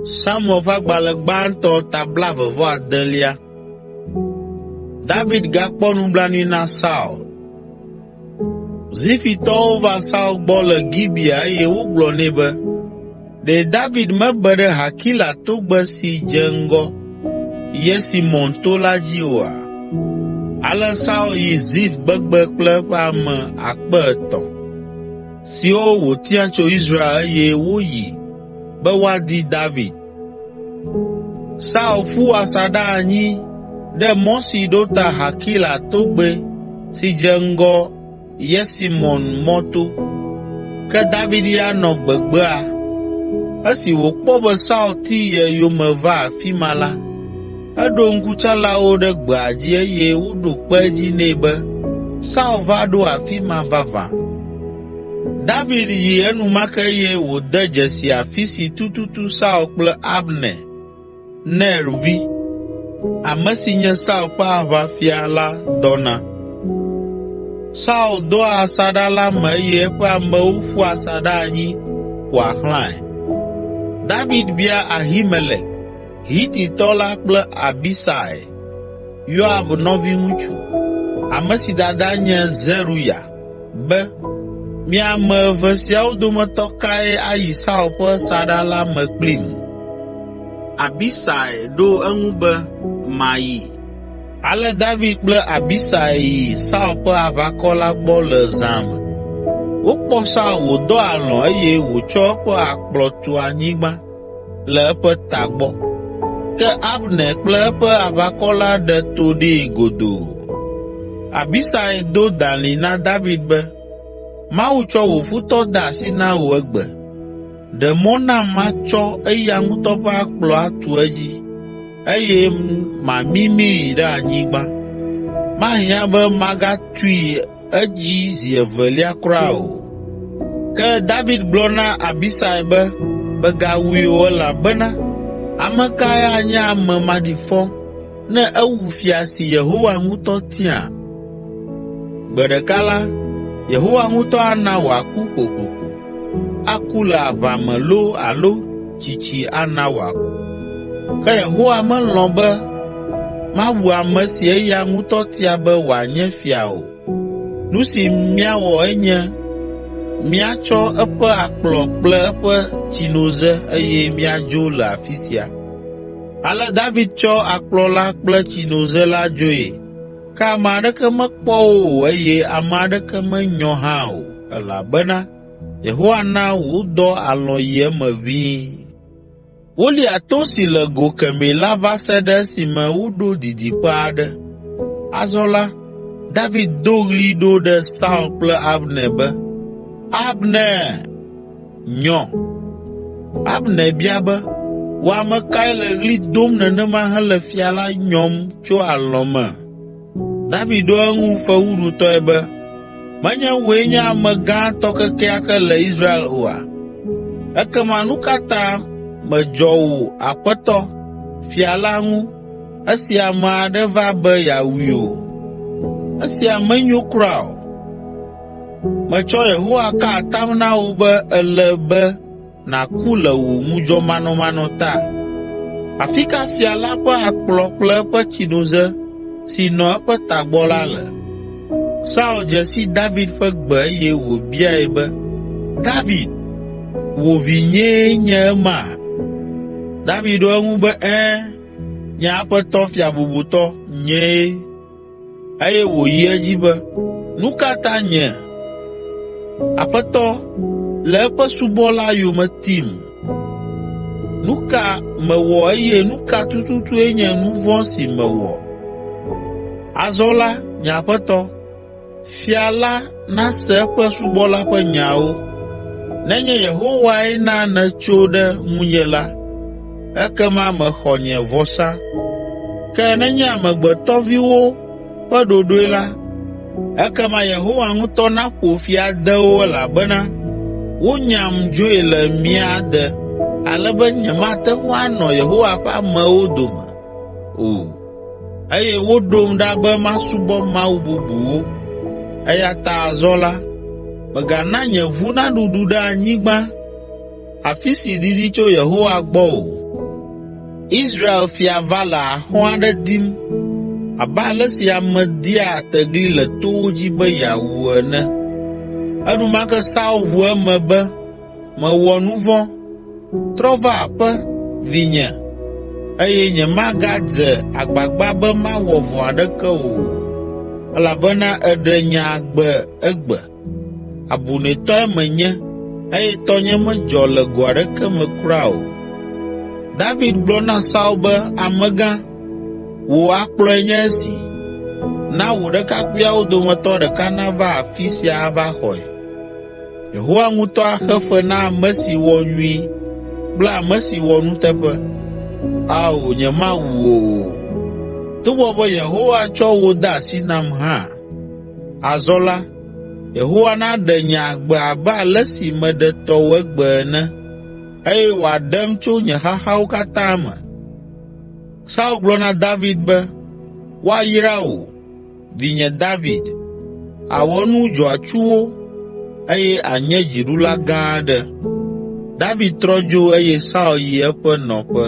Samuel ƒe agbalẽ gbãtɔ tabla vevɔ adelia. David gakpɔ nublanui na Saul. Zifitɔwo va Saul gbɔ le Gibea eye wogblɔ nɛ be, ɖe David mebe ɖe Hakila togbe si dze ŋgɔ Yesimon to la dzi oa? Ale Saul yi Zif gbegbe kple eƒe ame 3,000 siwo wòtia tso Israel eye woyi be woadi David. Saul ƒu asaɖa anyi ɖe mɔ si ɖo ta Hakila togbe si dze ŋgɔ Yesimon mɔto. Ke David ya nɔ gbegbea. Esi wòkpɔ be Saul ti ye yome va afi ma la, eɖo ŋkutsalawo ɖe gbea dzi eye woɖo kpe edzi nɛ be Saul va ɖo afi ma vavã. David yi enumake eye wòde dzesi afi si tututu Saul kple Abner, Ner vi, ame si nye Saul ƒe aʋafia la dɔna. Saul doa asaɖa la me eye eƒe amewo ƒu asaɖa anyi ƒoa xlãe. David bia Ahimelek, Hititɔ la kple Abisai, Yoab nɔviŋutsu, ame si dada nye Zeruya, be, mi ame eve siawo dometɔ kae ayi Saul ƒe saɖa la me kplim? Abisai ɖo eŋu be, mayi. Ale David kple Abisai yi Saul ƒe aʋakɔ la gbɔ le zã me. Wokpɔ Saul wòdɔ alɔ̃ eye wòtsɔ eƒe akplɔ tu anyigba le eƒe tagbɔ. Ke Abner kple eƒe aʋakɔ la ɖe to ɖee godoo. Abisai do dalĩ na David be, Mawu tsɔ wò futɔ de asi na wò egbe. Ɖe mɔ nam matsɔ eya ŋutɔ ƒe akplɔ atu edzi, eye mamimii ɖe anyigba. Mahiã be magatui edzi zi evelia kura o. Ke David gblɔ na Abisai be, megawui o elabena ame kae anye ame maɖifɔ ne ewu fia si Yehowa ŋutɔ tia? Gbe ɖeka la, Yehowa ŋutɔ ana wòaku kokoko, aku le aʋa me loo alo tsitsi ana wòaku. Ke Yehowa melɔ̃ be mawu ame si eya ŋutɔ tia be wòanye fia o. Nu si míawɔ enye míatsɔ eƒe akplɔ kple eƒe tsinoze eye míadzo le afi sia. Ale David tsɔ akplɔ la kple tsinoze la dzoe, ke ame aɖeke mekpɔ o eye ame aɖeke menyɔ hã o, elabena Yehowa na wòdɔ alɔ̃ yi eme ʋĩi. Wolia to si le go kemɛ la va se ɖe esime woɖo didiƒe aɖe. Azɔ la, David do ɣli ɖo ɖe Saul kple Abner be, Abner, nyɔ. Abner bia be, wò ame kae le ɣli dom nenema hele fia la nyɔm tso alɔ̃ me? David ɖo eŋu fewuɖutɔe be, menye wòe nye ame gãtɔ kekeake le Israel oa? Ekema nu ka ta medzɔ wò aƒetɔ, fia la ŋu, esi ame aɖe va be yeawui o? Esia menyo kura o. Metsɔ Yehowa ka atam na wò be ele be nàku le wò ŋudzɔmanɔmanɔ ta. Afi ka fia la ƒe akplɔ kple eƒe tsinoze si nɔ eƒe tagbɔ la le? Saul dze si David ƒe gbe eye wòbiae be, David, wò vinyee nye ema? David ɖo eŋu be, nye aƒetɔ fia bubutɔ, nyee. Eye wòyi edzi be, nu ka ta nye aƒetɔ le eƒe subɔla yome tim? Nu ka mewɔ eye nu ka tututue nye nu vɔ̃ si mewɔ? Azɔ la, nye aƒetɔ, fia la nase eƒe subɔla ƒe nyawo. Nenye Yehowae na netso ɖe ŋunye la, ekema mexɔ nye vɔsa. Ke nenye amegbetɔviwo ƒe ɖoɖoe la, ekema Yehowa ŋutɔ naƒo fi ade wo elabena wonyam dzoe le mía de, ale be nyemate ŋu anɔ Yehowa ƒe amewo dome o, eye woɖom ɖa be masubɔ mawu bubuwo. Eya ta azɔ la, megana nye ʋu naɖuɖu ɖe anyigba afi si didi tso Yehowa gbɔ o. Israel fia va le ahɔ̃ aɖe dim abe ale si ame dia tegli le towo dzi be yeawu ene. Enumake Saul ʋu eme be, mewɔ nu vɔ̃, trɔ va aƒe, vinye, eye nyemagadze agbagba be mawɔ vɔ̃ aɖeke o, elabena èɖe nye agbe egbe. Abunɛtɔe menye, eye tɔnye medzɔ le go aɖeke me kura o. David gblɔ na Saul be, amegã, wò akplɔe nye esi. Na wò ɖekakpuiawo dometɔ ɖeka nava afi sia ava xɔe. Yehowa ŋutɔ axe fe na ame si wɔ nyui kple ame si wɔ nuteƒe. Ao, nyemawu wò o. Togbɔ be Yehowa tsɔ wò de asi nam hã. Azɔ la, Yehowa naɖe nye agbe abe ale si meɖe tɔwò egbe ene, eye wòaɖem tso nye xaxawo katã me. Saul gblɔ na David be, woayra wò, vinye David, àwɔ nu dzɔatsuwo, eye ànye dziɖula gã aɖe. David trɔ dzo eye Saul yi eƒe nɔƒe.